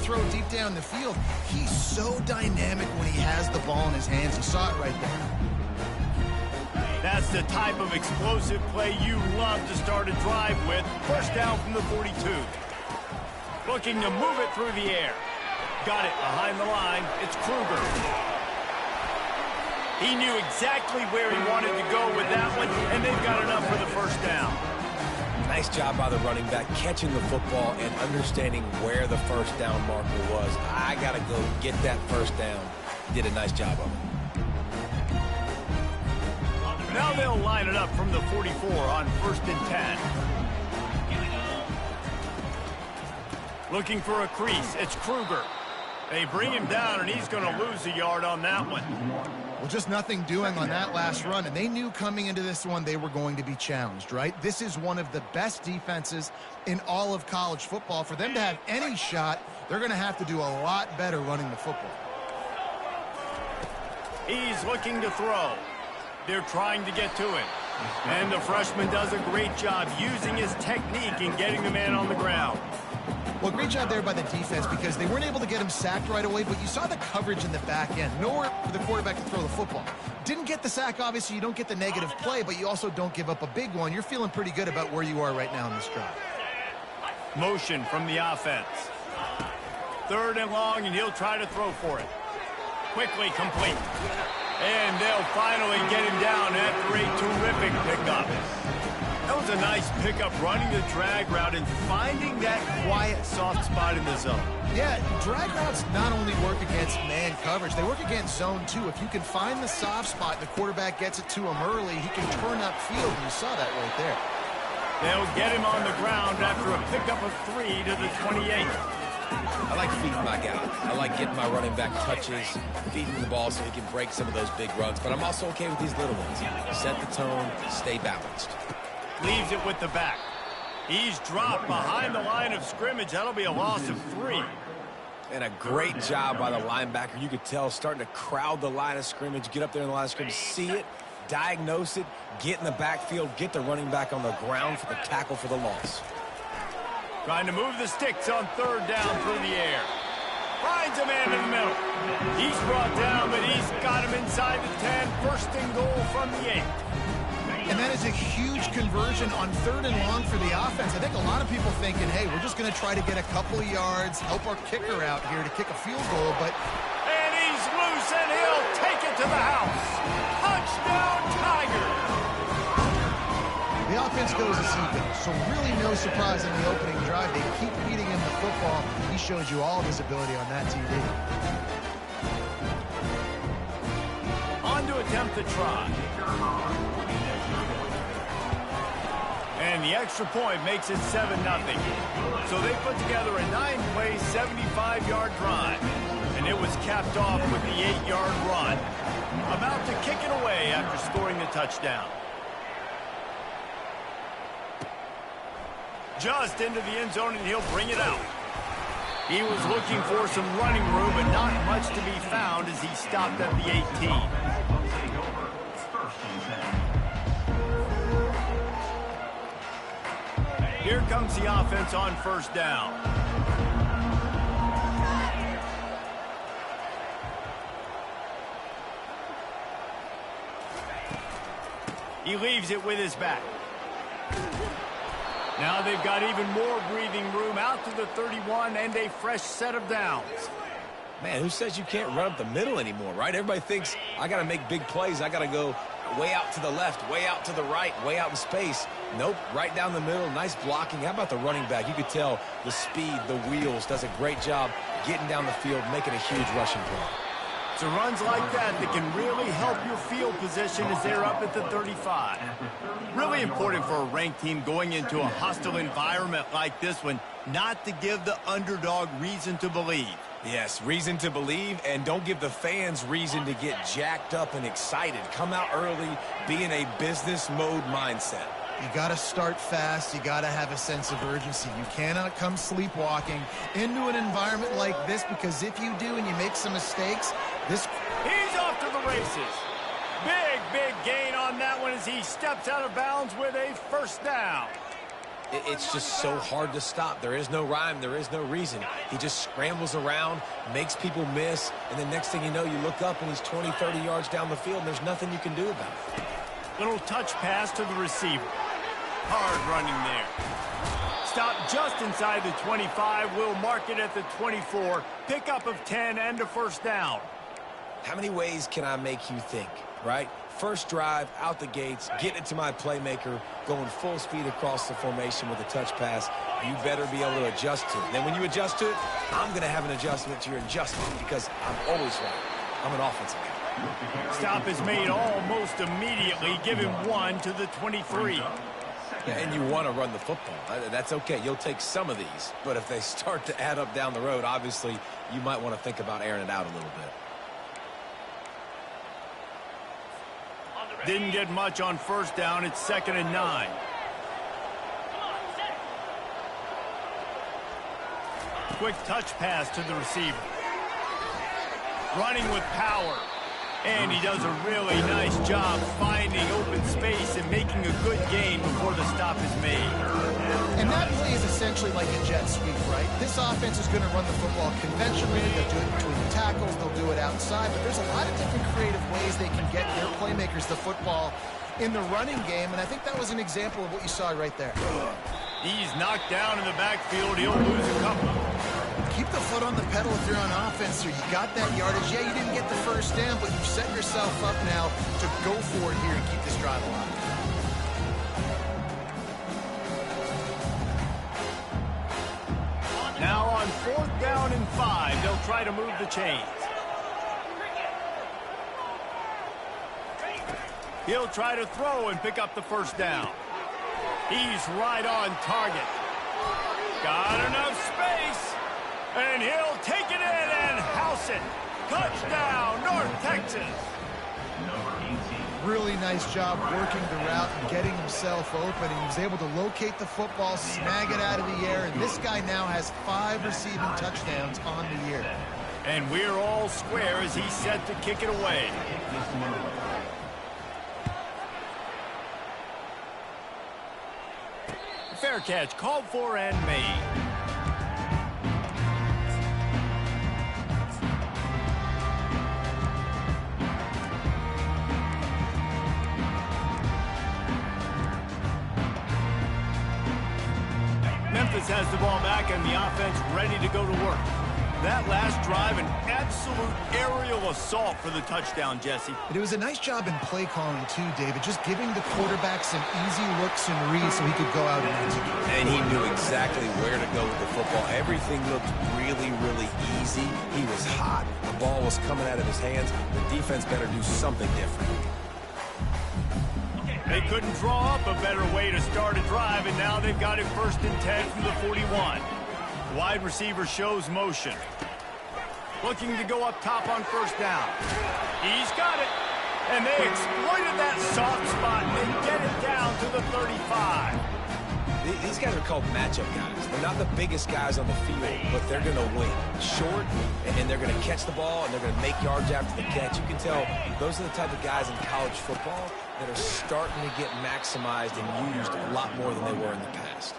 throw deep down the field. He's so dynamic when he has the ball in his hands. You saw it right there. That's the type of explosive play you love to start a drive with. First down from the 42. Looking to move it through the air. Got it behind the line. It's Kruger. He knew exactly where he wanted to go with that one, and they've got enough for the first down. Nice job by the running back catching the football and understanding where the first down marker was. I got to go get that first down. Did a nice job of it. Now they'll line it up from the 44 on 1st and 10. Looking for a crease. It's Kruger. They bring him down, and he's going to lose a yard on that one. Well, just nothing doing on that last run, and they knew coming into this one they were going to be challenged, right? This is one of the best defenses in all of college football. For them to have any shot, they're going to have to do a lot better running the football. He's looking to throw. They're trying to get to him. And the freshman does a great job using his technique and getting the man on the ground. Well, great job there by the defense because they weren't able to get him sacked right away, but you saw the coverage in the back end. Nowhere for the quarterback to throw the football. Didn't get the sack, obviously. You don't get the negative play, but you also don't give up a big one. You're feeling pretty good about where you are right now in this drive. Motion from the offense. 3rd and long, and he'll try to throw for it. Quickly complete. And they'll finally get him down after a terrific pickup. That was a nice pickup, running the drag route and finding that quiet, soft spot in the zone. Yeah, drag routes not only work against man coverage, they work against zone too. If you can find the soft spot and the quarterback gets it to him early, he can turn upfield, and you saw that right there. They'll get him on the ground after a pickup of 3 to the 28. I like feeding my guy. I like getting my running back touches, feeding the ball so he can break some of those big runs. But I'm also okay with these little ones. Set the tone, stay balanced. Leaves it with the back. He's dropped behind the line of scrimmage. That'll be a loss of 3. And a great job by the linebacker. You could tell starting to crowd the line of scrimmage, get up there in the line of scrimmage, see it, diagnose it, get in the backfield, get the running back on the ground for the tackle for the loss. Trying to move the sticks on 3rd down through the air. Finds a man in the middle. He's brought down, but he's got him inside the 10. 1st and goal from the 8. And that is a huge conversion on 3rd and long for the offense. I think a lot of people thinking, hey, we're just going to try to get a couple of yards, help our kicker out here to kick a field goal, but... And he's loose, and he'll take it to the house. Touchdown, Tigers! The offense goes to sequence, so really no surprise in the opening drive. They keep feeding him the football. He shows you all of his ability on that TV. On to attempt the try. And the extra point makes it 7-0. So they put together a 9-play, 75-yard drive. And it was capped off with the 8-yard run. About to kick it away after scoring the touchdown. Just into the end zone, and he'll bring it out. He was looking for some running room, but not much to be found as he stopped at the 18. Here comes the offense on 1st down. He leaves it with his back. Now they've got even more breathing room out to the 31 and a fresh set of downs. Man, who says you can't run up the middle anymore, right? Everybody thinks I got to make big plays. I got to go way out to the left, way out to the right, way out in space. Nope, right down the middle. Nice blocking. How about the running back? You could tell the speed, the wheels, does a great job getting down the field, making a huge rushing play. So runs like that can really help your field position as they're up at the 35. Really important for a ranked team going into a hostile environment like this one, not to give the underdog reason to believe. Yes, reason to believe, and don't give the fans reason to get jacked up and excited. Come out early, be in a business mode mindset. You got to start fast. You got to have a sense of urgency. You cannot come sleepwalking into an environment like this, because if you do and you make some mistakes, this... He's off to the races. Big gain on that one as he steps out of bounds with a 1st down. It's just so hard to stop. There is no rhyme. There is no reason. He just scrambles around, makes people miss, and the next thing you know, you look up and he's 20, 30 yards down the field, and there's nothing you can do about it. Little touch pass to the receiver. Hard running there. Stop just inside the 25. We'll mark it at the 24. Pickup of 10 and a first down. How many ways can I make you think, right? First drive, out the gates, getting it to my playmaker, going full speed across the formation with a touch pass. You better be able to adjust to it. Then when you adjust to it, I'm going to have an adjustment to your adjustment because I'm always right. I'm an offensive guy. Stop is made almost immediately. Give him 1 to the 23. Yeah, and you want to run the football. That's okay. You'll take some of these. But if they start to add up down the road, obviously, you might want to think about airing it out a little bit. Didn't get much on first down. It's 2nd and 9. Quick touch pass to the receiver. Running with power. And he does a really nice job finding open space and making a good gain before the stop is made. And that play is essentially like a jet sweep, right? This offense is going to run the football conventionally. They'll do it between the tackles. They'll do it outside. But there's a lot of different creative ways they can get their playmakers the football in the running game. And I think that was an example of what you saw right there. He's knocked down in the backfield. He'll lose a couple. Keep the foot on the pedal if you're on offense here. You got that yardage. Yeah, you didn't get the first down, but you've set yourself up now to go for it here and keep this drive alive. Now on 4th down and 5, they'll try to move the chains. He'll try to throw and pick up the first down. He's right on target. Got enough space. And he'll take it in and house it. Touchdown, North Texas. Really nice job working the route and getting himself open. And he was able to locate the football, snag it out of the air. And this guy now has 5 receiving touchdowns on the year. And we're all square as he's set to kick it away. Fair catch called for and made. Memphis has the ball back and the offense ready to go to work. That last drive, an absolute aerial assault for the touchdown, Jesse. It was a nice job in play calling, too, David, just giving the quarterback some easy looks and reads so he could go out and execute. And he knew exactly where to go with the football. Everything looked really, really easy. He was hot. The ball was coming out of his hands. The defense better do something different. They couldn't draw up a better way to start a drive, and now they've got it 1st and 10 from the 41. Wide receiver shows motion. Looking to go up top on first down. He's got it. And they exploited that soft spot and they get it down to the 35. These guys are called matchup guys. They're not the biggest guys on the field, but they're going to win. Short, and they're going to catch the ball, and they're going to make yards after the catch. You can tell those are the type of guys in college football that are starting to get maximized and used a lot more than they were in the past.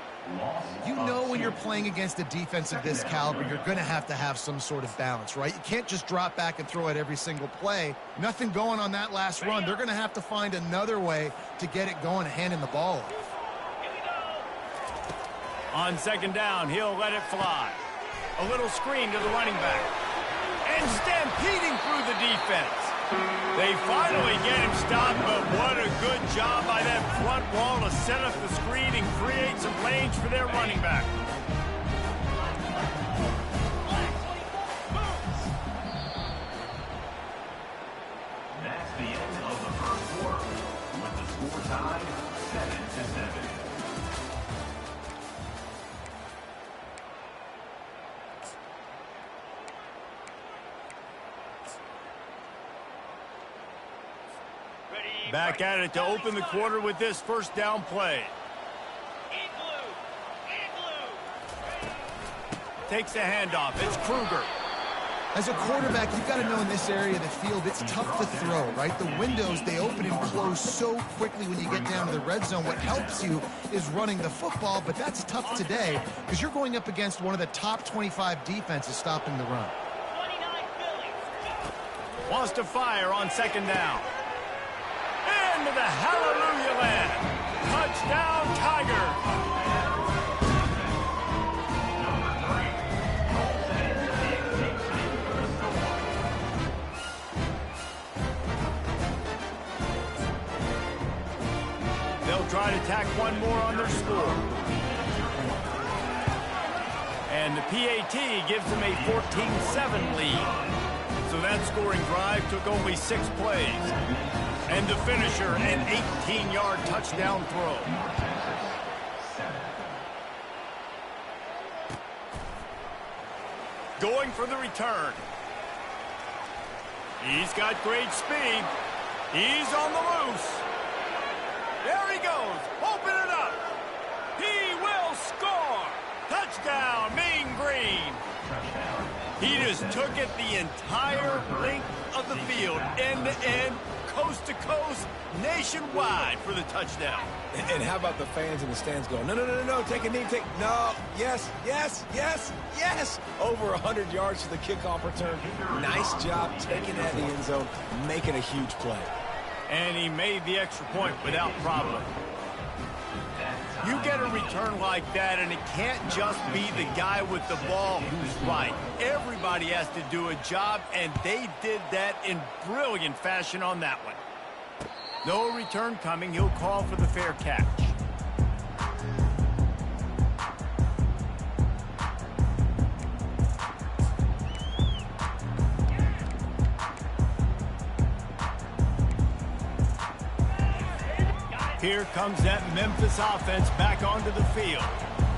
You know when you're playing against a defense of this caliber, you're going to have some sort of balance, right? You can't just drop back and throw it every single play. Nothing going on that last run. They're going to have to find another way to get it going, handing the ball off. On 2nd down, he'll let it fly. A little screen to the running back. And stampeding through the defense. They finally get him stopped, but what a good job by that front wall to set up the screen and create some lanes for their running back. That's the end of the first quarter, with the score tied 7-7. Back at it to open the quarter with this first down play. Takes the handoff. It's Kruger. As a quarterback, you've got to know in this area of the field, it's tough to throw, right? The windows, they open and close so quickly when you get down to the red zone. What helps you is running the football, but that's tough today because you're going up against one of the top 25 defenses stopping the run. Wants to fire on second down. Into the hallelujah land. Touchdown, Tigers. Try to tack one more on their score. And the PAT gives them a 14-7 lead. So that scoring drive took only 6 plays. And the finisher, an 18-yard touchdown throw. Going for the return. He's got great speed. He's on the loose. There he goes. Open it up. He will score. Touchdown, Mean Green. He just took it the entire length of the field, end to end, coast to coast, nationwide for the touchdown. And how about the fans in the stands going, no, no, no, no, take a knee, no, yes, yes, yes, yes. Over 100 yards to the kickoff return. Nice job taking that in the end zone, making a huge play. And he made the extra point without problem. You get a return like that, and it can't just be the guy with the ball who's right. Everybody has to do a job, and they did that in brilliant fashion on that one. No return coming. He'll call for the fair catch. Here comes that Memphis offense back onto the field.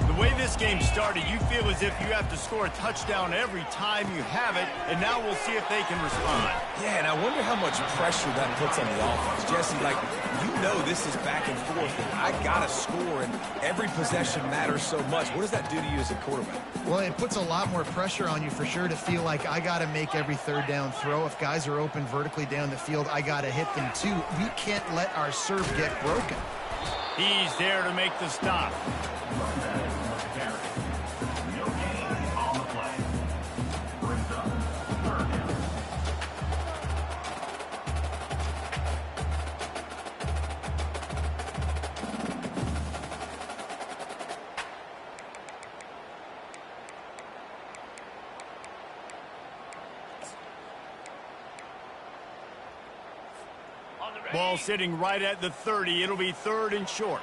The way this game started, you feel as if you have to score a touchdown every time you have it, and now we'll see if they can respond. Yeah, and I wonder how much pressure that puts on the offense. Jesse, like, you know this is back and forth, and I got to score, and every possession matters so much. What does that do to you as a quarterback? Well, it puts a lot more pressure on you for sure to feel like I got to make every third down throw. If guys are open vertically down the field, I got to hit them too. We can't let our serve get broken. He's there to make the stop. Ball sitting right at the 30. It'll be third and short.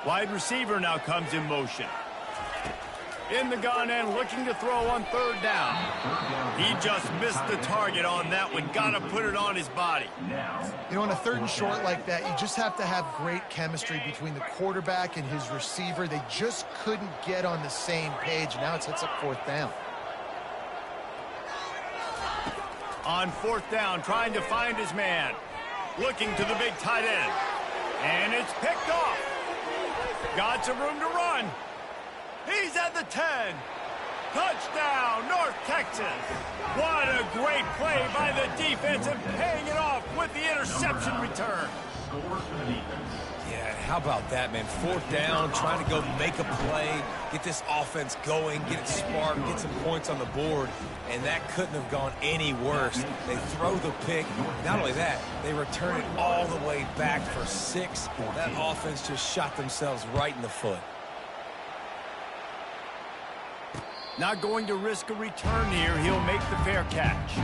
Wide receiver now comes in motion. In the gun and looking to throw on third down. He just missed the target on that one. Got to put it on his body. You know, on a third and short like that, you just have to have great chemistry between the quarterback and his receiver. They just couldn't get on the same page. Now it sets up fourth down. On fourth down, trying to find his man. Looking to the big tight end. And it's picked off. Got some room to run. He's at the 10. Touchdown, North Texas. What a great play by the defense and paying it off with the interception return. Yeah, how about that, man? Fourth down, trying to go make a play, get this offense going, get it sparked, get some points on the board, and that couldn't have gone any worse. They throw the pick. Not only that, they return it all the way back for 6. That offense just shot themselves right in the foot. Not going to risk a return here. He'll make the fair catch.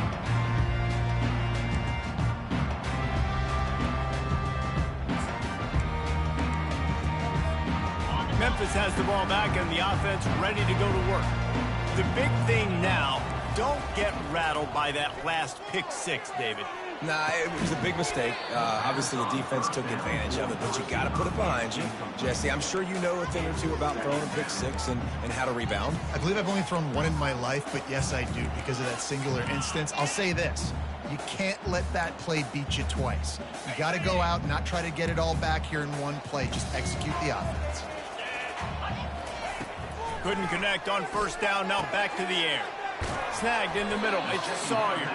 Memphis has the ball back and the offense ready to go to work. The big thing now, don't get rattled by that last pick 6, David. Nah, it was a big mistake. Obviously, the defense took advantage of it, but you got to put it behind you. Jesse, I'm sure you know a thing or two about throwing a pick 6 and how to rebound. I believe I've only thrown one in my life, but yes, I do because of that singular instance. I'll say this. You can't let that play beat you twice. You got to go out and not try to get it all back here in one play. Just execute the offense. Couldn't connect on first down, now back to the air. Snagged in the middle, it's Sawyer.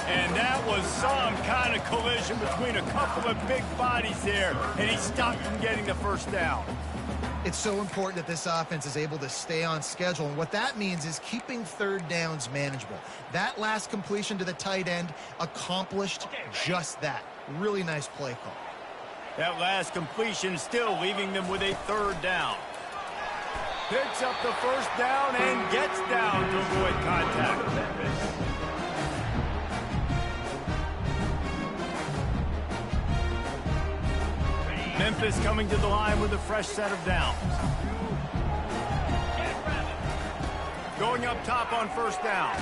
And that was some kind of collision between a couple of big bodies there, and he stopped from getting the first down. It's so important that this offense is able to stay on schedule, and what that means is keeping third downs manageable. That last completion to the tight end accomplished just that. Really nice play call. That last completion still leaving them with a third down. Picks up the first down and gets down to avoid contact. Memphis coming to the line with a fresh set of downs. Going up top on first down.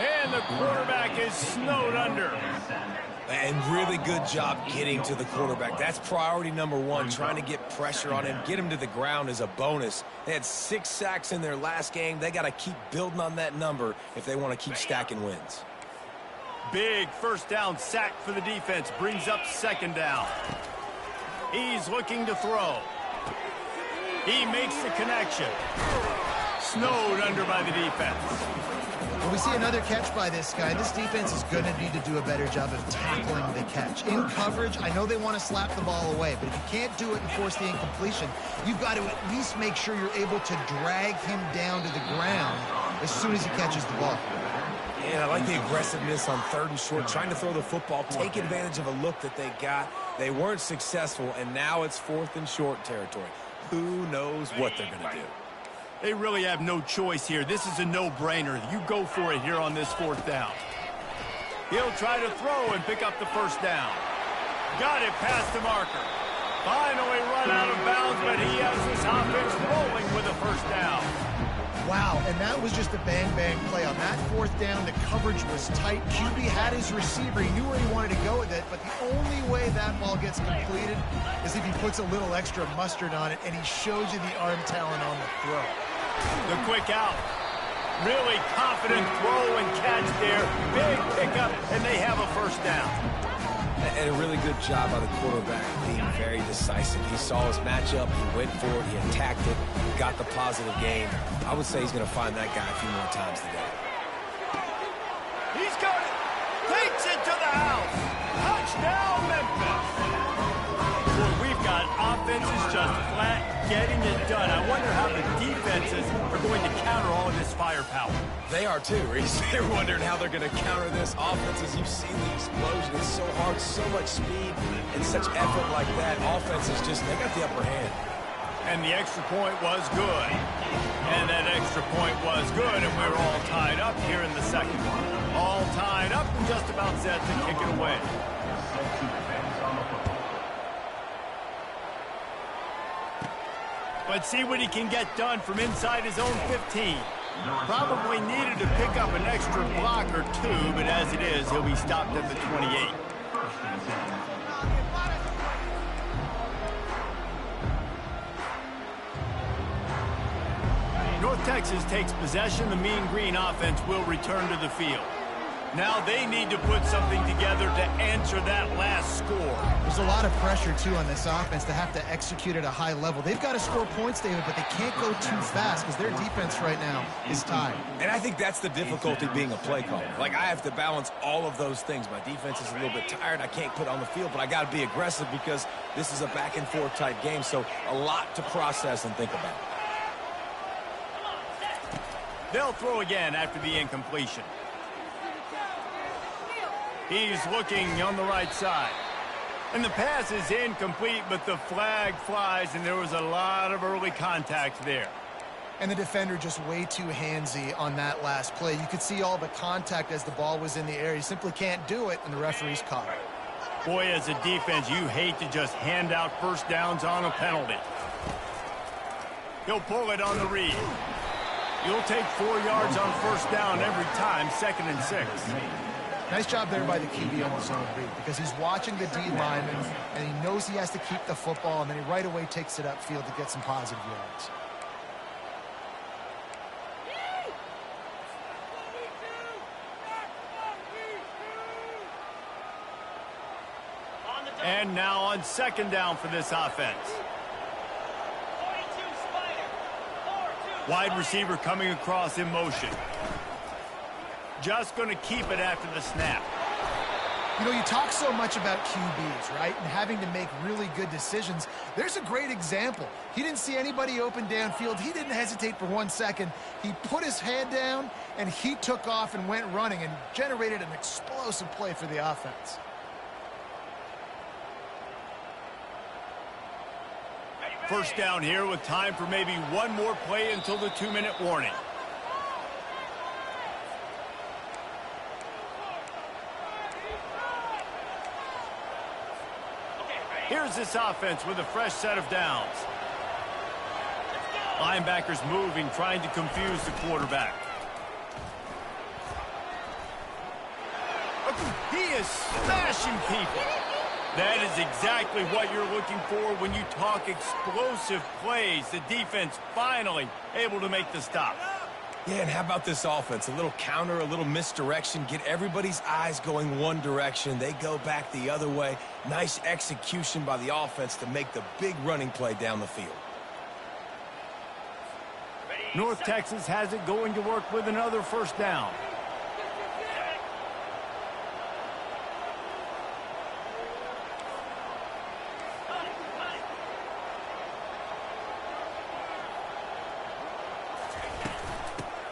And the quarterback is snowed under. And really good job getting to the quarterback. That's priority number one, trying to get pressure on him. Get him to the ground is a bonus. They had 6 sacks in their last game. They got to keep building on that number if they want to keep stacking wins. Big first down sack for the defense. Brings up second down. He's looking to throw. He makes the connection. Snowed under by the defense. When we see another catch by this guy, this defense is going to need to do a better job of tackling the catch. In coverage, I know they want to slap the ball away, but if you can't do it and force the incompletion, you've got to at least make sure you're able to drag him down to the ground as soon as he catches the ball. Yeah, I like the aggressiveness on third and short, trying to throw the football, take advantage of a look that they got. They weren't successful, and now it's 4th and short territory. Who knows what they're going to do? They really have no choice here. This is a no-brainer. You go for it here on this 4th down. He'll try to throw and pick up the first down. Got it past the marker. Finally run out of bounds, but he has this offense rolling with a first down. Wow, and that was just a bang-bang play. On that 4th down, the coverage was tight. QB had his receiver. He knew where he wanted to go with it, but the only way that ball gets completed is if he puts a little extra mustard on it, and he shows you the arm talent on the throw. The quick out. Really confident throw and catch there. Big pickup, and they have a first down. And a really good job by the quarterback being very decisive. He saw his matchup, he went for it, he attacked it, got the positive gain. I would say he's going to find that guy a few more times today. He's got it. Takes it to the house. Touchdown, Memphis. Boy, we've got offenses just flat getting it done. I wonder how the defenses are going to counter all of this firepower. They are too, Reese. They're wondering how they're going to counter this offense. As you've seen the explosion, it's so hard, so much speed, and such effort like that. Offense is just, they got the upper hand. And the extra point was good. And that extra point was good, and we're all tied up here in the second. All tied up and just about set to kick it away. Let's see what he can get done from inside his own 15. Probably needed to pick up an extra block or two, but as it is, he'll be stopped at the 28. North Texas takes possession. The Mean Green offense will return to the field. Now they need to put something together to answer that last score. There's a lot of pressure, too, on this offense to have to execute at a high level. They've got to score points, David, but they can't go too fast because their defense right now is tied. And I think that's the difficulty being a play caller. Like, I have to balance all of those things. My defense is a little bit tired. I can't put on the field, but I got to be aggressive because this is a back-and-forth type game, so a lot to process and think about. They'll throw again after the incompletion. He's looking on the right side. And the pass is incomplete, but the flag flies, and there was a lot of early contact there. And the defender just way too handsy on that last play. You could see all the contact as the ball was in the air. He simply can't do it, and the referee's caught it. Boy, as a defense, you hate to just hand out first downs on a penalty. He'll pull it on the read. You'll take 4 yards on first down every time, 2nd and 6. Nice job there by the QB on the zone read because he's watching the D lineman and he knows he has to keep the football, and then he right away takes it upfield to get some positive yards. And now on 2nd down for this offense. Wide receiver coming across in motion. Just going to keep it after the snap. You know, you talk so much about QBs, right, and having to make really good decisions. There's a great example. He didn't see anybody open downfield. He didn't hesitate for 1 second. He put his head down, and he took off and went running and generated an explosive play for the offense. First down here with time for maybe one more play until the 2-minute warning. Here's this offense with a fresh set of downs. Linebackers moving, trying to confuse the quarterback. He is smashing people. That is exactly what you're looking for when you talk explosive plays. The defense finally able to make the stop. Yeah, and how about this offense? A little counter, a little misdirection, get everybody's eyes going one direction. They go back the other way. Nice execution by the offense to make the big running play down the field. North Texas has it going to work with another first down.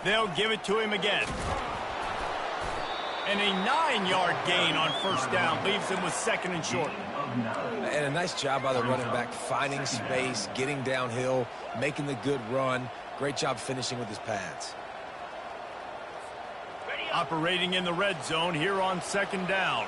They'll give it to him again. And a 9-yard gain on first down leaves him with 2nd and short. And a nice job by the running back, finding space, getting downhill, making the good run. Great job finishing with his pads. Operating in the red zone here on 2nd down.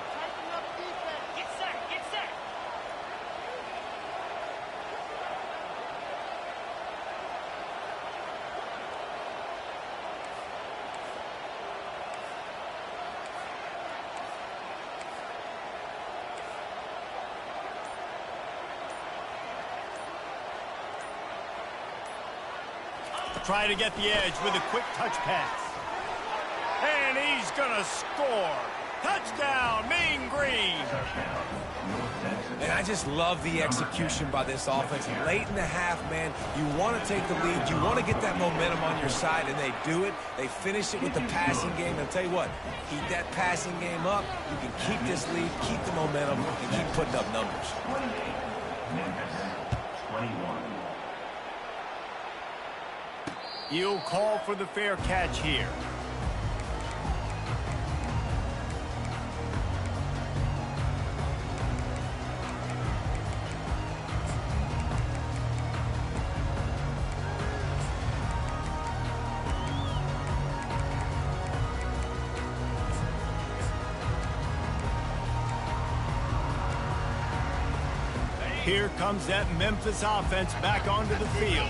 Try to get the edge with a quick touch pass. And he's going to score. Touchdown, Mean Green. And I just love the execution by this offense. Late in the half, man, you want to take the lead. You want to get that momentum on your side, and they do it. They finish it with the passing game. And I'll tell you what, keep that passing game up. You can keep this lead, keep the momentum, and keep putting up numbers. 21. He'll call for the fair catch here. Here comes that Memphis offense back onto the field.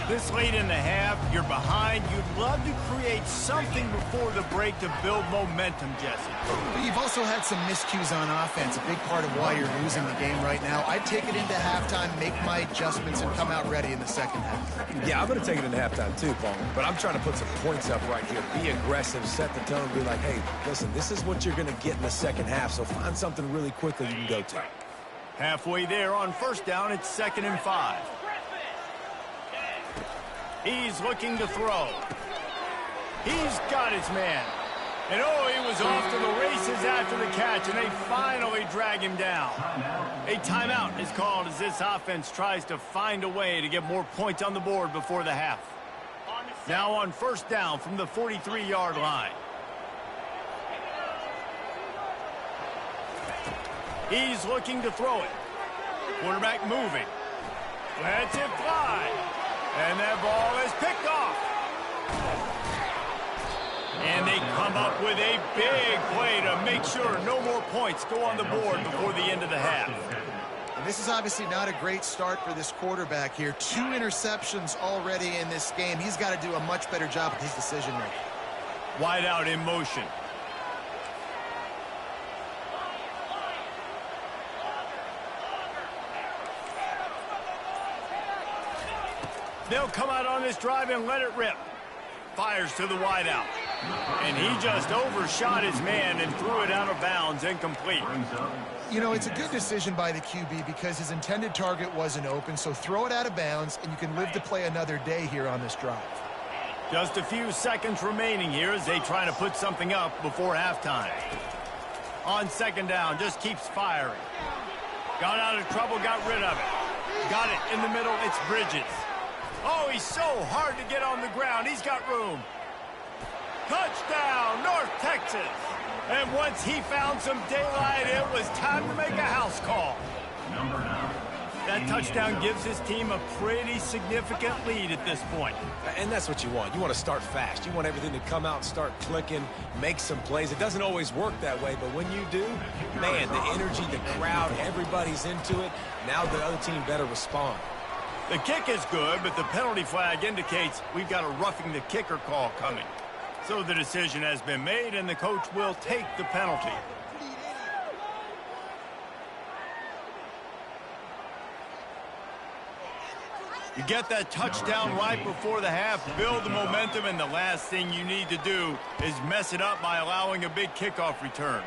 This late in the half, you're behind. You'd love to create something before the break to build momentum, Jesse. But you've also had some miscues on offense, a big part of why you're losing the game right now. I'd take it into halftime, make my adjustments, and come out ready in the second half. Yeah, I'm going to take it into halftime too, Paul. But I'm trying to put some points up right here. Be aggressive, set the tone, be like, hey, listen, this is what you're going to get in the second half, so find something really quickly you can go to. Halfway there on first down, it's 2nd and 5. He's looking to throw. He's got his man. And oh, he was off to the races after the catch, and they finally drag him down. A timeout is called as this offense tries to find a way to get more points on the board before the half. Now on first down from the 43-yard line. He's looking to throw it. Quarterback moving. Lets it fly. And that ball is picked off. And they come up with a big play to make sure no more points go on the board before the end of the half. And this is obviously not a great start for this quarterback here. 2 interceptions already in this game. He's got to do a much better job with his decision-making. Wide out in motion. They'll come out on this drive and let it rip. Fires to the wideout. And he just overshot his man and threw it out of bounds, incomplete. You know, it's a good decision by the QB because his intended target wasn't open, so throw it out of bounds, and you can live to play another day here on this drive. Just a few seconds remaining here as they try to put something up before halftime. On second down, just keeps firing. Got out of trouble, got rid of it. Got it in the middle, it's Bridges. Oh, he's so hard to get on the ground. He's got room. Touchdown, North Texas. And once he found some daylight, it was time to make a house call. Number 9. That touchdown gives his team a pretty significant lead at this point. And that's what you want. You want to start fast. You want everything to come out and start clicking, make some plays. It doesn't always work that way, but when you do, man, the energy, the crowd, everybody's into it. Now the other team better respond. The kick is good, but the penalty flag indicates we've got a roughing the kicker call coming. So the decision has been made, and the coach will take the penalty. You get that touchdown right before the half, build the momentum, and the last thing you need to do is mess it up by allowing a big kickoff return.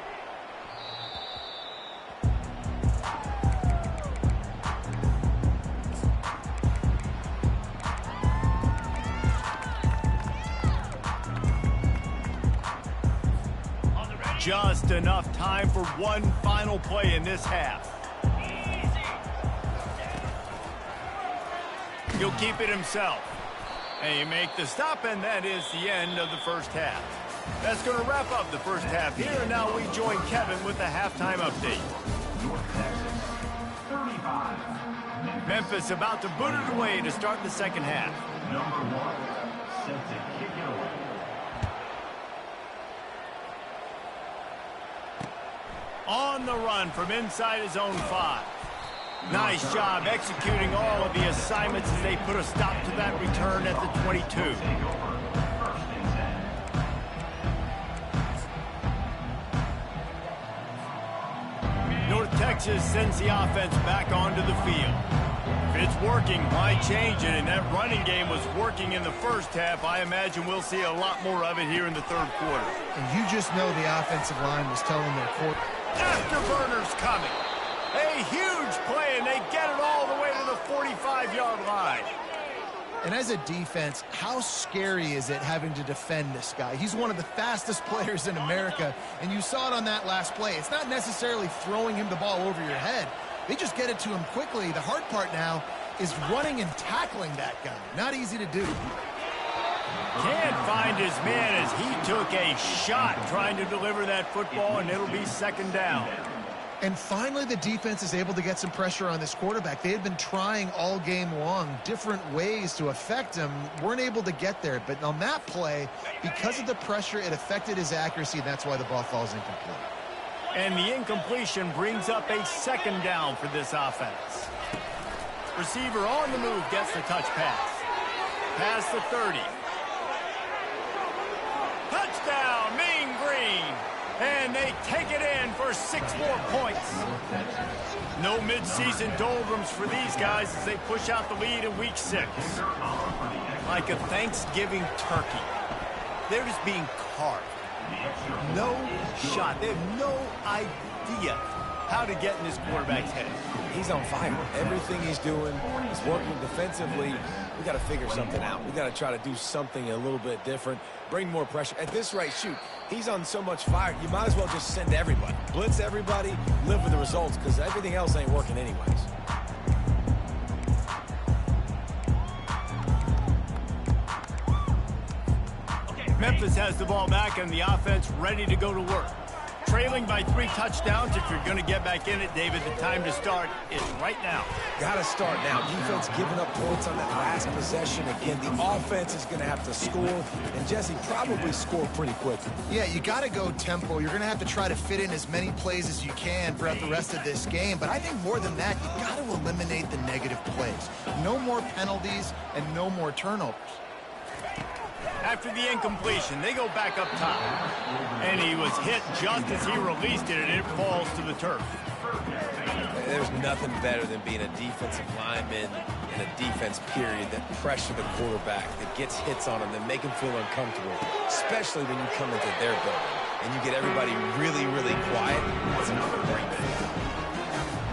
Just enough time for one final play in this half. He'll keep it himself. And you make the stop, and that is the end of the first half. That's going to wrap up the first half here, and now we join Kevin with the halftime update. North Texas, 35. Memphis about to boot it away to start the second half. Number 1, set to kick it away. On the run from inside his own 5. Nice job executing all of the assignments as they put a stop to that return at the 22. North Texas sends the offense back onto the field. If it's working, why change it? And that running game was working in the first half. I imagine we'll see a lot more of it here in the third quarter. And you just know the offensive line was telling their court. Afterburners coming. A huge play, and they get it all the way to the 45-yard line. And as a defense, how scary is it having to defend this guy? He's one of the fastest players in America, and you saw it on that last play. It's not necessarily throwing him the ball over your head. They just get it to him quickly. The hard part now is running and tackling that guy. Not easy to do. Can't find his man as he took a shot trying to deliver that football, and it'll be second down. And finally, the defense is able to get some pressure on this quarterback. They had been trying all game long different ways to affect him, weren't able to get there. But on that play, because of the pressure, it affected his accuracy, and that's why the ball falls incomplete. And the incompletion brings up a second down for this offense. Receiver on the move gets the touch pass. Past the 30. Touchdown, Mean Green. And they take it in for 6 more points. No midseason doldrums for these guys as they push out the lead in week 6. Like a Thanksgiving turkey. They're just being carved. No shot. They have no idea how to get in this quarterback's head. He's on fire. Everything he's doing is working defensively. We got to figure something out. We got to try to do something a little bit different. Bring more pressure. At this rate, shoot, he's on so much fire. You might as well just send everybody. Blitz everybody, live with the results, because everything else ain't working anyways. Memphis has the ball back and the offense ready to go to work. Trailing by 3 touchdowns. If you're going to get back in it, David, the time to start is right now. Got to start now. Defense giving up points on that last possession. Again, the offense is going to have to score, and Jesse probably score pretty quickly. Yeah, you got to go tempo. You're going to have to try to fit in as many plays as you can throughout the rest of this game. But I think more than that, you got to eliminate the negative plays. No more penalties and no more turnovers. After the incompletion, they go back up top. And he was hit just as he released it, and it falls to the turf. There's nothing better than being a defensive lineman in a defense period that pressure the quarterback, that gets hits on him, that make him feel uncomfortable, especially when you come into their building and you get everybody really, really quiet. That's a great thing.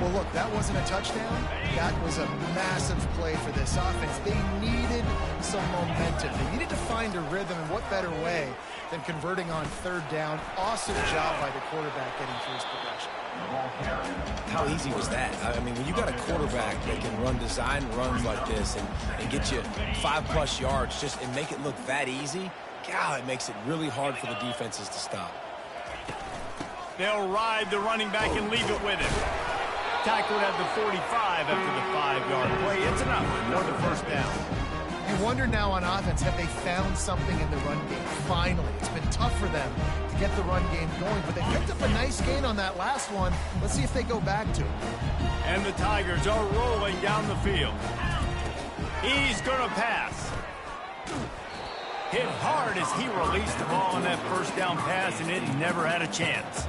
Well, look, that wasn't a touchdown. That was a massive play for this offense. They needed some some momentum. They needed to find a rhythm, and what better way than converting on third down. Awesome job by the quarterback getting through his progression. How easy was that? I mean, when you got a quarterback that can run design runs like this and get you 5+ yards just and make it look that easy, God, it makes it really hard for the defenses to stop. They'll ride the running back and leave it with him. Tackled at the 45 after the 5-yard play. It's enough for the first down. You wonder now on offense, have they found something in the run game? Finally, it's been tough for them to get the run game going, but they picked up a nice gain on that last one. Let's see if they go back to it. And the Tigers are rolling down the field. He's going to pass. Hit hard as he released the ball on that first down pass, and it never had a chance.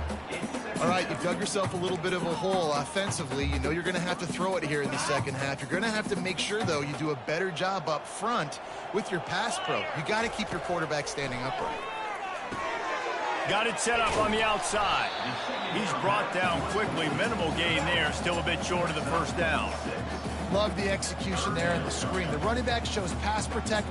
All right, you've dug yourself a little bit of a hole offensively. You know you're going to have to throw it here in the second half. You're going to have to make sure, though, you do a better job up front with your pass pro. You got to keep your quarterback standing upright. Got it set up on the outside. He's brought down quickly. Minimal gain there, still a bit short of the first down. Love the execution there in the screen. The running back shows pass protect.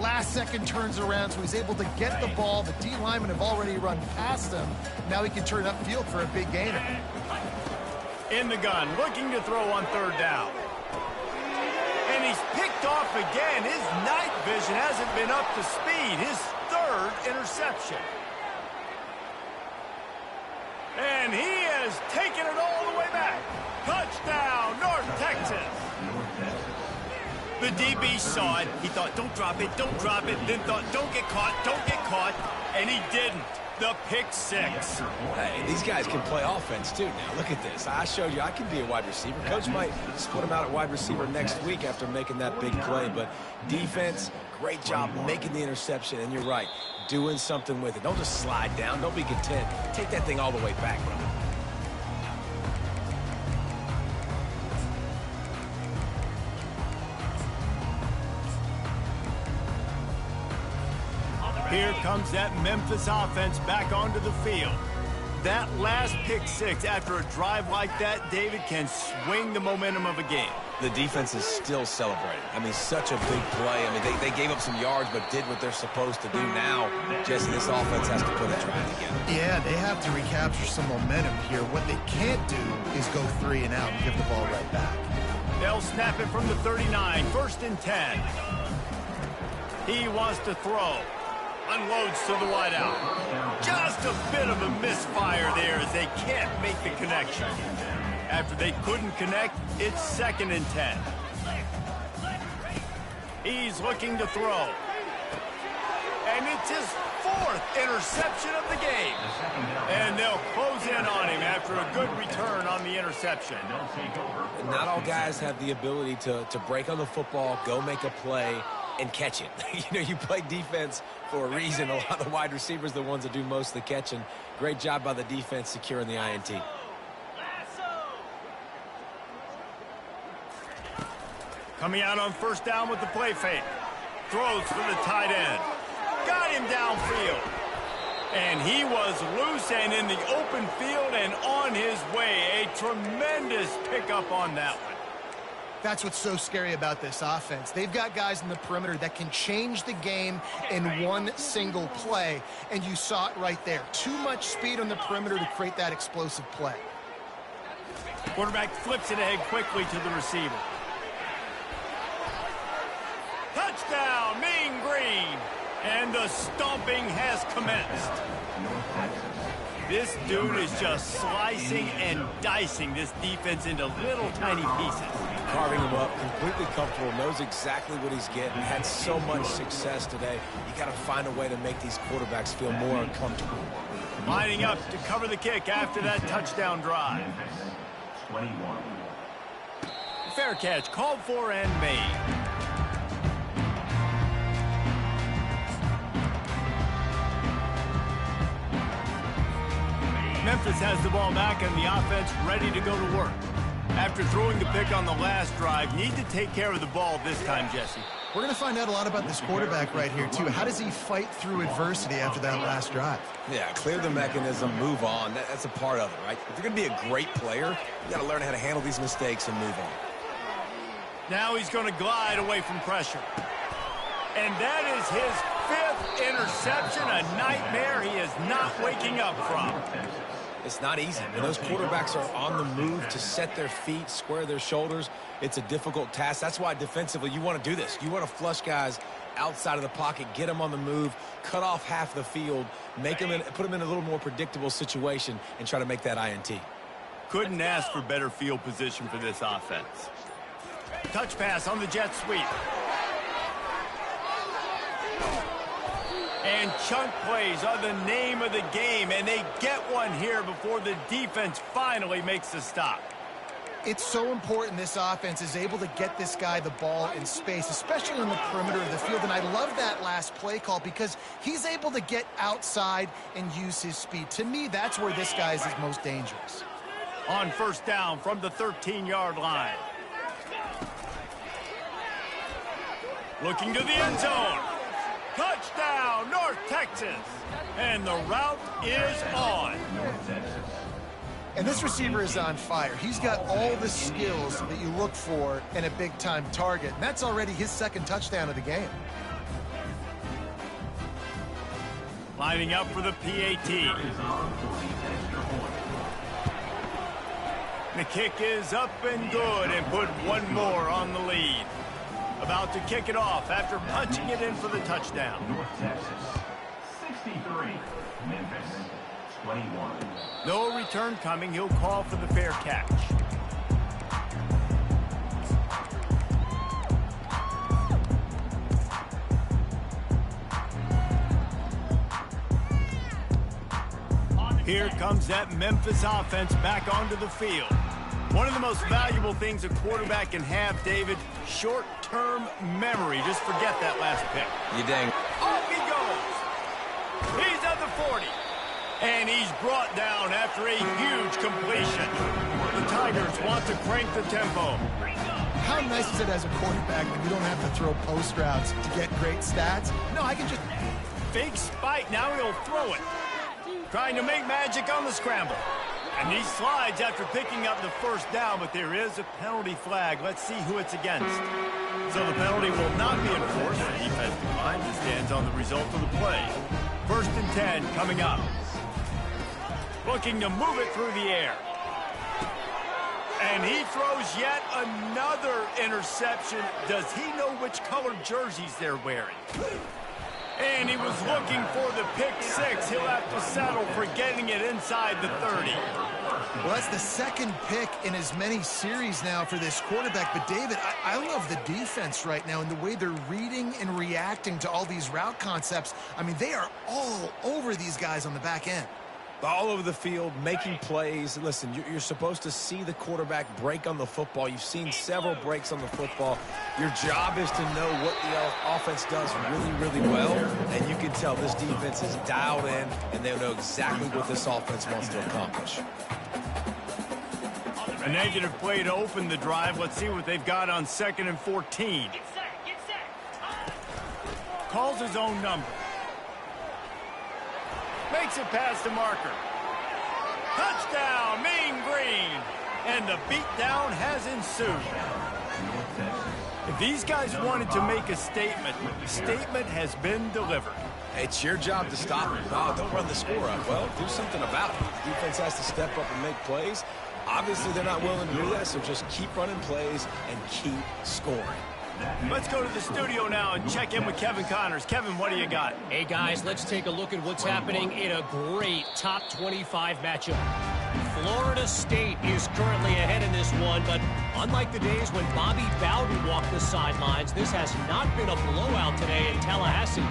Last second turns around, so he's able to get the ball. The D linemen have already run past him. Now he can turn upfield for a big gainer. In the gun, looking to throw on third down. And he's picked off again. His night vision hasn't been up to speed. His third interception. And he has taken it all the way back. Touchdown, North Texas. The DB saw it. He thought, don't drop it, then thought, don't get caught, and he didn't. The pick six. Hey, these guys can play offense, too. Now, look at this. I showed you I can be a wide receiver. Coach might split him out at wide receiver next week after making that big play, but defense, great job making the interception, and you're right, doing something with it. Don't just slide down. Don't be content. Take that thing all the way back, brother. Here comes that Memphis offense back onto the field. That last pick six after a drive like that, David, can swing the momentum of a game. The defense is still celebrating. I mean, such a big play. I mean, they gave up some yards but did what they're supposed to do now. Jesse, this offense has to put a drive together. Yeah, they have to recapture some momentum here. What they can't do is go 3 and out and give the ball right back. They'll snap it from the 39, 1st and 10. He wants to throw. Unloads to the wideout. Just a bit of a misfire there as they can't make the connection. After they couldn't connect, it's 2nd and 10. He's looking to throw. And it's his 4th interception of the game. And they'll close in on him after a good return on the interception. Not all guys have the ability to break on the football, go make a play, and catch it. You know, you play defense for a reason. A lot of the wide receivers are the ones that do most of the catching. Great job by the defense securing the INT. Coming out on 1st down with the play fake. Throws for the tight end. Got him downfield. And he was loose and in the open field and on his way. A tremendous pickup on that one. That's what's so scary about this offense. They've got guys in the perimeter that can change the game in one single play, and you saw it right there. Too much speed on the perimeter to create that explosive play. Quarterback flips it ahead quickly to the receiver. Touchdown, Mean Green! And the stomping has commenced. This dude is just slicing and dicing this defense into little tiny pieces. Carving him up, completely comfortable, knows exactly what he's getting, had so much success today. You got to find a way to make these quarterbacks feel more uncomfortable. Lining up to cover the kick after that touchdown drive. 21. Fair catch, called for and made. Memphis has the ball back and the offense ready to go to work. After throwing the pick on the last drive, need to take care of the ball this time, Jesse. We're going to find out a lot about this quarterback right here, too. How does he fight through adversity after that last drive? Yeah, clear the mechanism, move on. That's a part of it, right? If you're going to be a great player, you got to learn how to handle these mistakes and move on. Now he's going to glide away from pressure. And that is his 5th interception, a nightmare he is not waking up from. It's not easy. When those quarterbacks are on the move to set their feet, square their shoulders, it's a difficult task. That's why defensively you want to do this. You want to flush guys outside of the pocket, get them on the move, cut off half the field, make them put them in a little more predictable situation, and try to make that INT. Couldn't ask for better field position for this offense. Touch pass on the jet sweep. And chunk plays are the name of the game, and they get one here before the defense finally makes a stop. It's so important this offense is able to get this guy the ball in space, especially on the perimeter of the field. And I love that last play call because he's able to get outside and use his speed. To me, that's where this guy is his most dangerous. On first down from the 13-yard line. Looking to the end zone. Touchdown, North Texas. And the route is on. And this receiver is on fire. He's got all the skills that you look for in a big-time target. And that's already his 2nd touchdown of the game. Lining up for the PAT. The kick is up and good and put one more on the lead. About to kick it off after punching it in for the touchdown. North Texas, 63. Memphis, 21. No return coming. He'll call for the fair catch. Here comes that Memphis offense back onto the field. One of the most valuable things a quarterback can have, David, short-term memory. Just forget that last pick. You dang. Off he goes. He's at the 40. And he's brought down after a huge completion. The Tigers want to crank the tempo. How nice is it as a quarterback when you don't have to throw post routes to get great stats? No, I can just... Fake spike. Now he'll throw it. Trying to make magic on the scramble. And he slides after picking up the first down, but there is a penalty flag. Let's see who it's against. So the penalty will not be enforced. The defense declines and stands on the result of the play. 1st and 10 coming up. Looking to move it through the air. And he throws yet another interception. Does he know which colored jerseys they're wearing? And he was looking for the pick 6. He'll have to settle for getting it inside the 30. Well, that's the 2nd pick in as many series now for this quarterback. But, David, I love the defense right now and the way they're reading and reacting to all these route concepts. I mean, they are all over these guys on the back end. All over the field, making plays. Listen, you're supposed to see the quarterback break on the football. You've seen several breaks on the football. Your job is to know what the offense does really, really well. And you can tell this defense is dialed in, and they know exactly what this offense wants to accomplish. A negative play to open the drive. Let's see what they've got on 2nd and 14. Calls his own number. Makes it past the marker. Touchdown, Mean Green. And the beatdown has ensued. If these guys wanted to make a statement, the statement has been delivered. It's your job to stop them. Oh, don't run the score up. Well, do something about it. The defense has to step up and make plays. Obviously, they're not willing to do that, so just keep running plays and keep scoring. Let's go to the studio now and check in with Kevin Connors. Kevin, what do you got? Hey, guys, let's take a look at what's happening in a great top 25 matchup. Florida State is currently ahead in this one, but unlike the days when Bobby Bowden walked the sidelines, this has not been a blowout today in Tallahassee.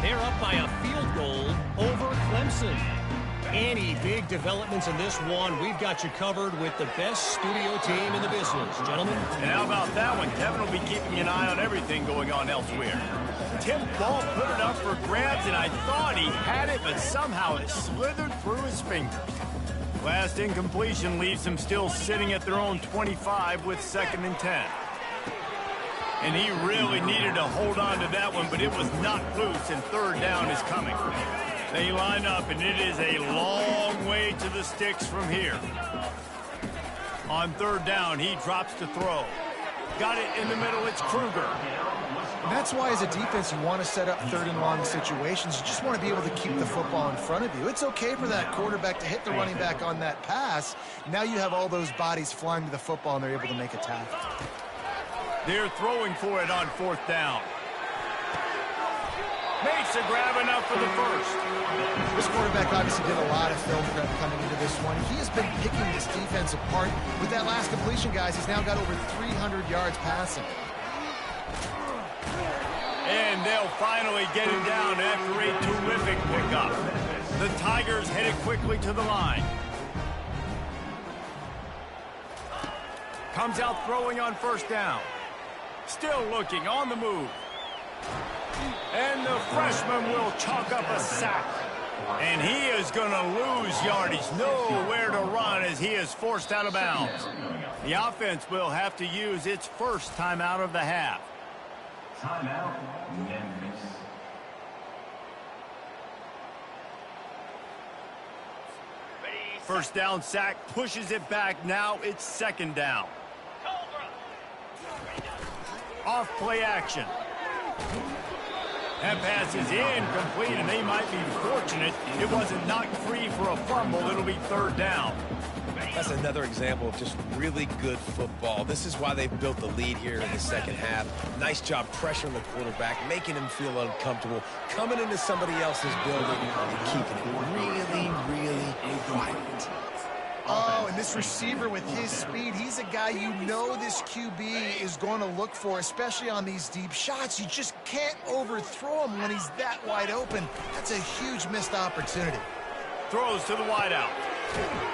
They're up by a field goal over Clemson. Any big developments in this one, we've got you covered with the best studio team in the business, gentlemen. And how about that one? Kevin will be keeping an eye on everything going on elsewhere. Tim Ball put it up for grabs, and I thought he had it, but somehow it slithered through his fingers. Last incompletion leaves them still sitting at their own 25 with 2nd and 10. And he really needed to hold on to that one, but it was knocked loose, and 3rd down is coming. They line up, and it is a long way to the sticks from here. On 3rd down, he drops to throw. Got it in the middle, it's Kruger. And that's why, as a defense, you want to set up third and long situations. You just want to be able to keep the football in front of you. It's okay for that quarterback to hit the running back on that pass. Now you have all those bodies flying to the football, and they're able to make a tackle. They're throwing for it on 4th down. Makes a grab enough for the first. This quarterback obviously did a lot of film prep coming into this one. He has been picking this defense apart. With that last completion, guys, he's now got over 300 yards passing. And they'll finally get him down after a terrific pickup. The Tigers headed quickly to the line. Comes out throwing on 1st down. Still looking on the move. And the freshman will chalk up a sack. And he is going to lose yardage. Nowhere to run as he is forced out of bounds. The offense will have to use its first timeout of the half. Timeout, Memphis. First down sack pushes it back. Now it's 2nd down. Off play action. That pass is incomplete, and they might be fortunate it wasn't knocked free for a fumble. It'll be 3rd down. That's another example of just really good football. This is why they've built the lead here in the second half. Nice job pressuring the quarterback, making him feel uncomfortable, coming into somebody else's building and keeping it really, really quiet. Oh, and this receiver with his speed, he's a guy you know this QB is going to look for, especially on these deep shots. You just can't overthrow him when he's that wide open. That's a huge missed opportunity. Throws to the wideout.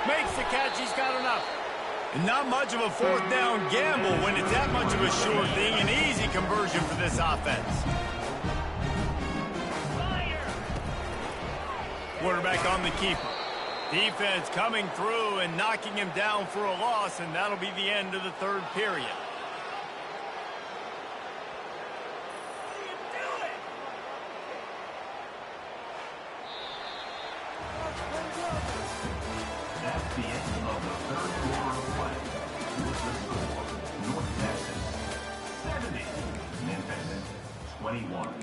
Makes the catch. He's got enough. And not much of a 4th down gamble when it's that much of a sure thing. An easy conversion for this offense. Quarterback on the keeper. Defense coming through and knocking him down for a loss, and that'll be the end of the 3rd period. That's the end of the 3rd quarter of play. With the score, North Texas 70, Memphis 21.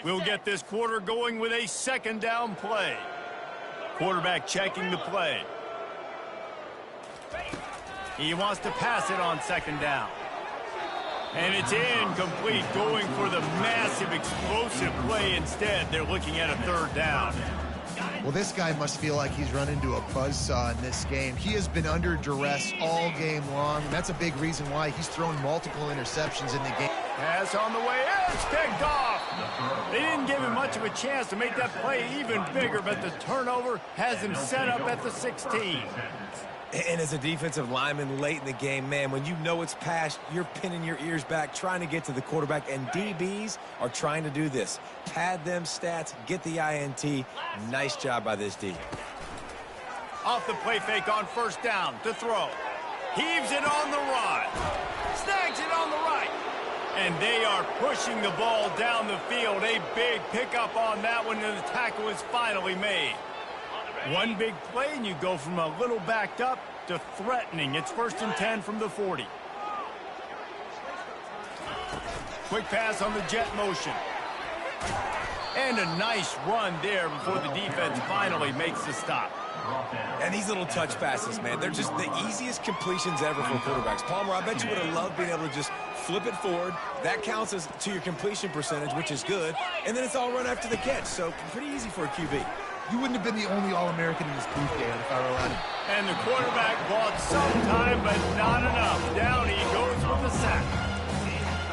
We'll get this quarter going with a 2nd down play. Quarterback checking the play. He wants to pass it on 2nd down. And it's incomplete, going for the massive explosive play instead. They're looking at a 3rd down. Well, this guy must feel like he's run into a buzzsaw in this game. He has been under duress all game long, and that's a big reason why he's thrown multiple interceptions in the game. Pass on the way. It's picked off. They didn't give him much of a chance to make that play even bigger, but the turnover has him set up at the 16. And as a defensive lineman late in the game, man, when you know it's past, you're pinning your ears back, trying to get to the quarterback, and DBs are trying to do this. Pad them stats, get the INT. Nice job by this D. Off the play fake on 1st down to throw. Heaves it on the run. Snags it on the right. And they are pushing the ball down the field. A big pickup on that one, and the tackle is finally made. One big play, and you go from a little backed up to threatening. It's 1st and 10 from the 40. Quick pass on the jet motion. And a nice run there before the defense finally makes the stop. And these little touch passes, man, they're just the easiest completions ever for quarterbacks. Palmer, I bet you would have loved being able to just flip it forward. That counts as to your completion percentage, which is good. And then it's all run after the catch, so pretty easy for a QB. You wouldn't have been the only All-American in this booth, Dan, if I were allowed. And the quarterback bought some time, but not enough. Down he goes with the sack.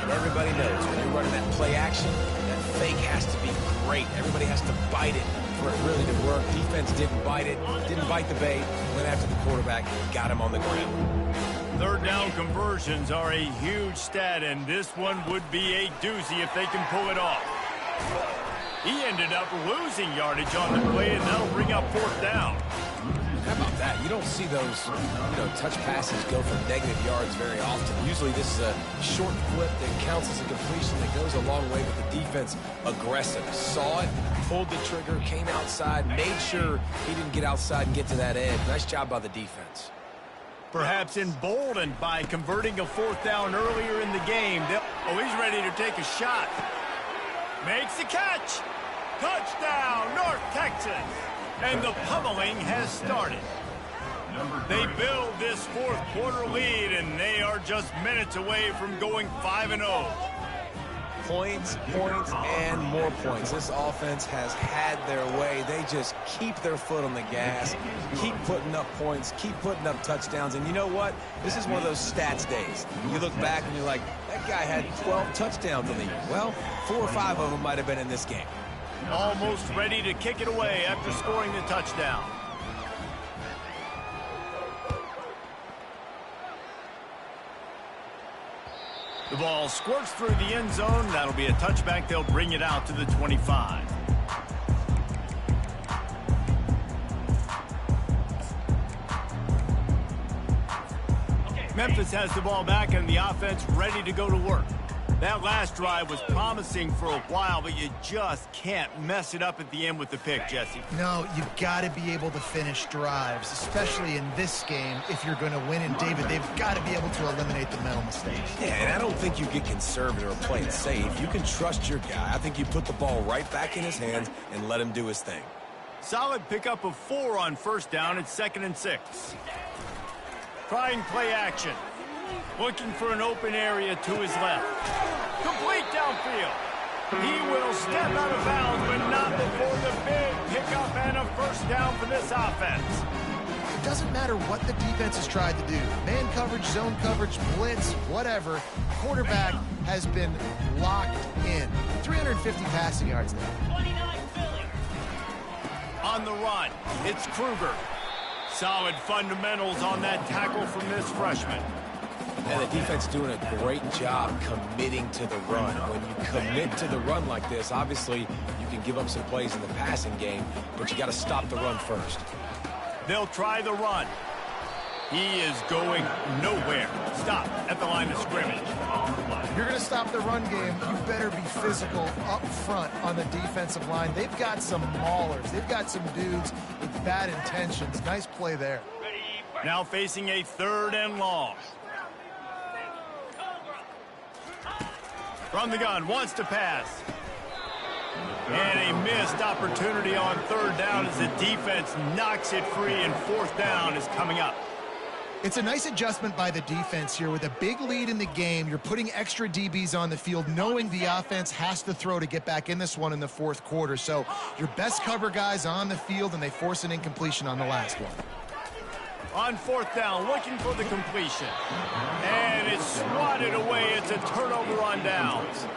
And everybody knows when you're running that play action, that fake has to be great. Everybody has to bite it for it really to work. Defense didn't bite it, didn't bite the bait, went after the quarterback, got him on the ground. 3rd down conversions are a huge stat, and this one would be a doozy if they can pull it off. He ended up losing yardage on the play, and that'll bring up 4th down. How about that? You don't see those, touch passes go for negative yards very often. Usually this is a short flip that counts as a completion that goes a long way with the defense aggressive. Saw it, pulled the trigger, came outside, made sure he didn't get outside and get to that edge. Nice job by the defense. Perhaps emboldened by converting a 4th down earlier in the game. Oh, he's ready to take a shot. Makes the catch. Touchdown, North Texas. And the pummeling has started. They build this 4th quarter lead, and they are just minutes away from going 5-0. Points, and more points. This offense has had their way. They just keep their foot on the gas, keep putting up points, keep putting up touchdowns. And you know what? This is one of those stats days. You look back and you're like, that guy had 12 touchdowns in the year. Well, 4 or 5 of them might have been in this game. Almost ready to kick it away after scoring the touchdown. The ball squirts through the end zone. That'll be a touchback. They'll bring it out to the 25. Memphis has the ball back and the offense ready to go to work. That last drive was promising for a while, but you just can't mess it up at the end with the pick, Jesse. No, you've got to be able to finish drives, especially in this game if you're going to win. And, David, they've got to be able to eliminate the mental mistakes. Yeah, and I don't think you get conservative or play it safe. You can trust your guy. I think you put the ball right back in his hands and let him do his thing. Solid pickup of 4 on 1st down. It's 2nd and 6. Trying play action. Looking for an open area to his left. Complete downfield. He will step out of bounds, but not before the big pickup and a 1st down for this offense. It doesn't matter what the defense has tried to do. Man coverage, zone coverage, blitz, whatever. Quarterback has been locked in. 350 passing yards now. On the run, it's Kruger. Solid fundamentals on that tackle from this freshman. And the defense doing a great job committing to the run. When you commit to the run like this, obviously you can give up some plays in the passing game, but you got to stop the run first. They'll try the run. He is going nowhere. Stop at the line of scrimmage. If you're going to stop the run game, you better be physical up front on the defensive line. They've got some maulers. They've got some dudes with bad intentions. Nice play there. Now facing a 3rd and long. From the gun, wants to pass. And a missed opportunity on 3rd down as the defense knocks it free, and 4th down is coming up. It's a nice adjustment by the defense here. With a big lead in the game, you're putting extra DBs on the field, knowing the offense has to throw to get back in this one in the 4th quarter. So your best cover guys on the field, and they force an incompletion on the last one. On 4th down, looking for the completion. And it's swatted away. It's a turnover on downs.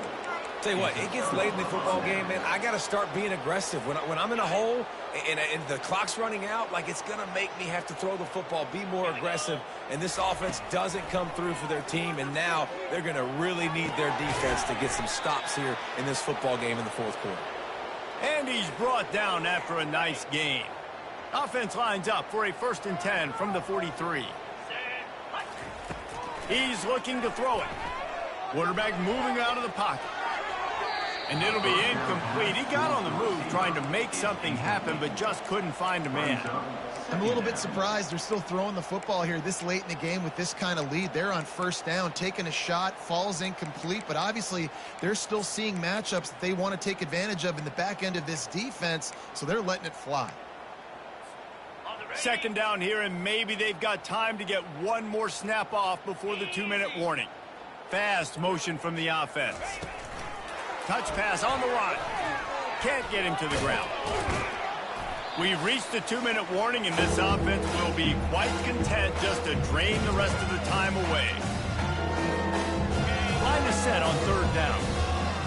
Tell you what, it gets late in the football game, man. I got to start being aggressive. When I'm in a hole and the clock's running out, like, it's going to make me have to throw the football, be more aggressive. And this offense doesn't come through for their team, and now they're going to really need their defense to get some stops here in this football game in the 4th quarter. And he's brought down after a nice game. Offense lines up for a 1st and 10 from the 43. He's looking to throw it. Quarterback moving out of the pocket. And it'll be incomplete. He got on the move trying to make something happen, but just couldn't find a man. I'm a little bit surprised they're still throwing the football here this late in the game with this kind of lead. They're on 1st down, taking a shot, falls incomplete, but obviously they're still seeing matchups that they want to take advantage of in the back end of this defense, so they're letting it fly. 2nd down here, and maybe they've got time to get one more snap off before the 2-minute warning. Fast motion from the offense. Touch pass on the run. Can't get him to the ground. We've reached the 2-minute warning, and this offense will be quite content just to drain the rest of the time away. Line is set on 3rd down.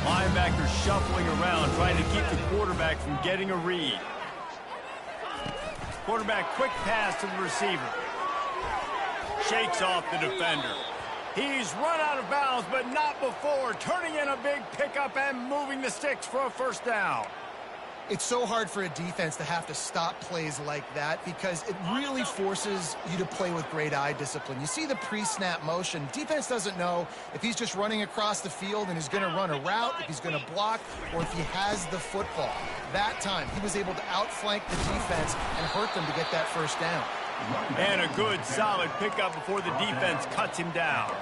Linebacker shuffling around, trying to keep the quarterback from getting a read. Quarterback quick pass to the receiver. Shakes off the defender. He's run out of bounds, but not before turning in a big pickup and moving the sticks for a 1st down. It's so hard for a defense to have to stop plays like that because it really forces you to play with great eye discipline. You see the pre-snap motion. Defense doesn't know if he's just running across the field and is going to run a route, if he's going to block, or if he has the football. That time, he was able to outflank the defense and hurt them to get that 1st down. And a good, solid pickup before the defense cuts him down.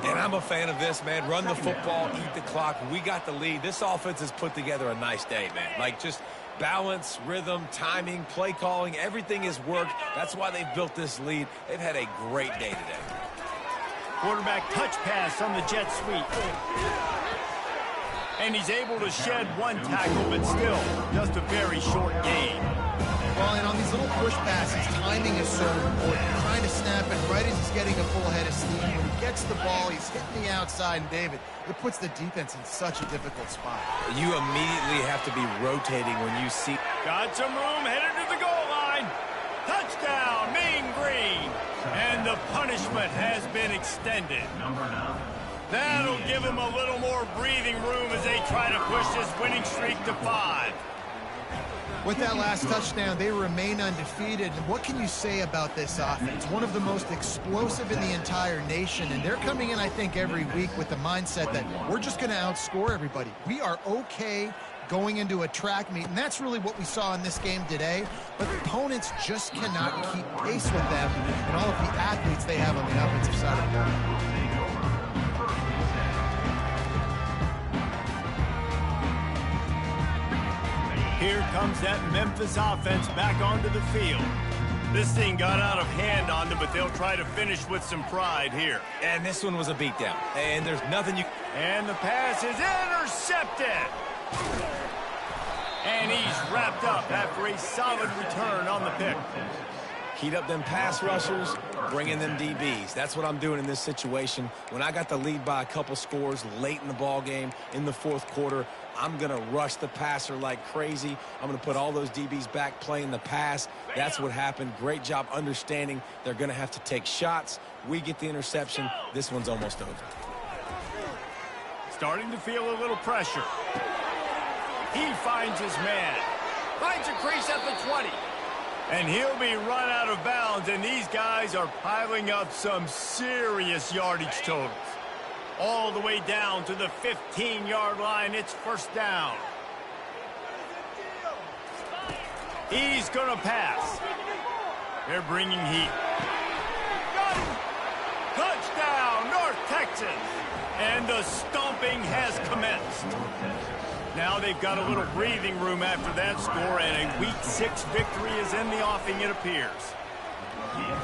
And I'm a fan of this, man. Run the football, eat the clock. We got the lead. This offense has put together a nice day, man. Like, just balance, rhythm, timing, play calling, everything has worked. That's why they've built this lead. They've had a great day today. Quarterback touch pass on the jet sweep. And he's able to shed one tackle, but still, just a very short gain. Well, and on these little push passes, timing is so important. Trying to snap it right as he's getting a full head of steam. When he gets the ball, he's hitting the outside, and David, it puts the defense in such a difficult spot. You immediately have to be rotating when you see... Got some room, headed to the goal line. Touchdown, Mean Green. And the punishment has been extended. That'll give him a little more breathing room as they try to push this winning streak to 5. With that last touchdown, they remain undefeated. And what can you say about this offense? One of the most explosive in the entire nation. And they're coming in, I think, every week with the mindset that we're just going to outscore everybody. We are okay going into a track meet. And that's really what we saw in this game today. But opponents just cannot keep pace with them and all of the athletes they have on the offensive side of the ball. Here comes that Memphis offense back onto the field. This thing got out of hand on them, but they'll try to finish with some pride here. And this one was a beatdown. And there's nothing you... And the pass is intercepted. And he's wrapped up after a solid return on the pick. Heat up them pass rushers, bring in them DBs. That's what I'm doing in this situation. When I got the lead by a couple scores late in the ball game, in the fourth quarter, I'm going to rush the passer like crazy. I'm going to put all those DBs back playing the pass. That's what happened. Great job understanding they're going to have to take shots. We get the interception. This one's almost over. Starting to feel a little pressure. He finds his man. Finds a crease at the 20. And he'll be run out of bounds, and these guys are piling up some serious yardage totals. All the way down to the 15-yard line. It's first down. He's going to pass. They're bringing heat. Touchdown, North Texas. And the stomping has commenced. Now they've got a little breathing room after that score, and a Week 6 victory is in the offing, it appears.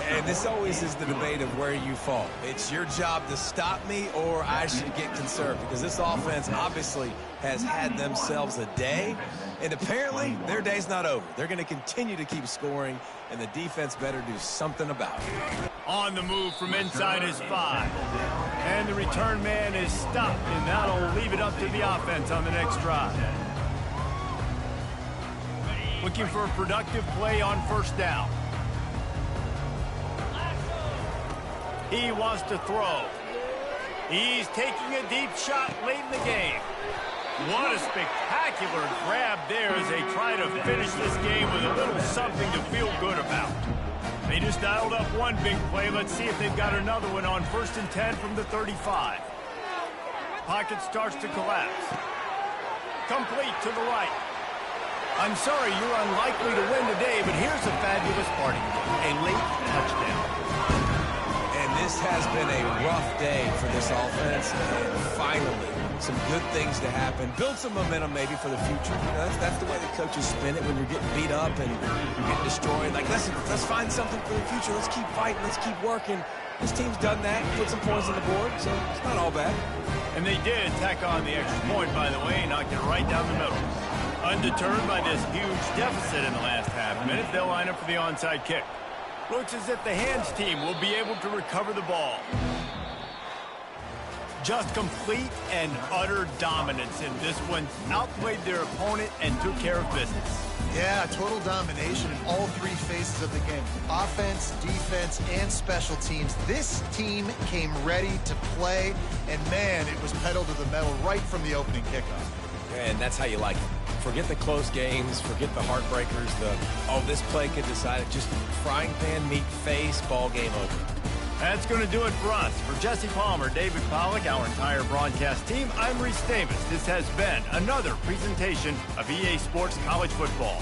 And this always is the debate of where you fall. It's your job to stop me, or I should get conserved, because this offense obviously has had themselves a day, and apparently their day's not over. They're going to continue to keep scoring, and the defense better do something about it. On the move from inside his 5. And the return man is stopped, and that'll leave it up to the offense on the next drive. Looking for a productive play on first down. He wants to throw. He's taking a deep shot late in the game. What a spectacular grab there as they try to finish this game with a little something to feel good about. They just dialed up one big play. Let's see if they've got another one on 1st and 10 from the 35. Pocket starts to collapse. Complete to the right. I'm sorry, you're unlikely to win today, but here's a fabulous parting gift. A late touchdown. And this has been a rough day for this offense, and finally some good things to happen. Build some momentum maybe for the future. You know, that's the way the coaches spin it when you're getting beat up and you're getting destroyed. Like, let's find something for the future. Let's keep fighting. Let's keep working. This team's done that, put some points on the board, so it's not all bad. And they did tack on the extra point, by the way, and knocked it right down the middle. Undeterred by this huge deficit in the last half minute, they'll line up for the onside kick. Looks as if the hands team will be able to recover the ball. Just complete and utter dominance in this one. Outplayed their opponent and took care of business. Yeah, total domination in all three phases of the game. Offense, defense, and special teams. This team came ready to play, and man, it was pedal to the metal right from the opening kickoff. And that's how you like it. Forget the close games, forget the heartbreakers, this play could decide it. Just frying pan, meat face, ball game over. That's going to do it for us. For Jesse Palmer, David Pollack, our entire broadcast team, I'm Reese Davis. This has been another presentation of EA Sports College Football.